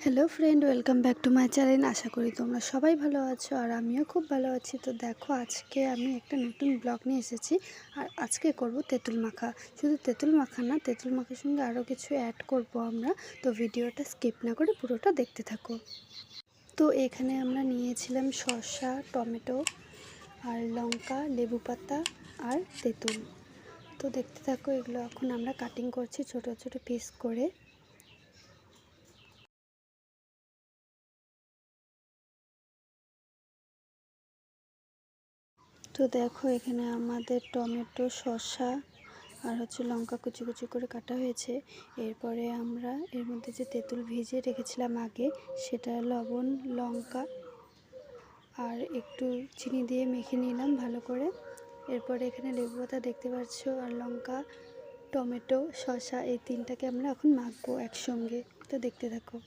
Hello friend, welcome back to my channel. আশা করি তোমরা সবাই ভালো আছো আর আমিও খুব ভালো আছি। তো দেখো, আজকে আমি একটা নতুন ব্লগ নিয়ে এসেছি। আর আজকে করব তেঁতুল মাখা। শুধু তেঁতুল মাখা না, তেঁতুল মাখার সঙ্গে আরও কিছু অ্যাড করব আমরা। তো ভিডিওটা স্কিপ না করে পুরোটা দেখতে থাকো। তো এখানে আমরা নিয়েছিলাম শসা, টমেটো আর লঙ্কা, লেবু পাতা আর তেঁতুল। তো দেখতে থাকো, এগুলো এখন আমরা কাটিং করছি ছোট ছোট পিস করে। তো দেখো, এখানে আমাদের টমেটো, শসা আর লঙ্কা কুচি কুচি করে কাটা হয়েছে। এরপরে আমরা এর মধ্যে যে তেঁতুল ভিজিয়ে রেখেছিলাম আগে, সেটা লবণ, লঙ্কা আর একটু চিনি দিয়ে মেখে নিলাম ভালো করে। এরপরে এখানে লেবু পাতা দেখতে পাচ্ছ, আর লঙ্কা, টমেটো, শসা, এই তিনটাকে আমরা এখন মাখবো একসঙ্গে। তো দেখতে থাকো।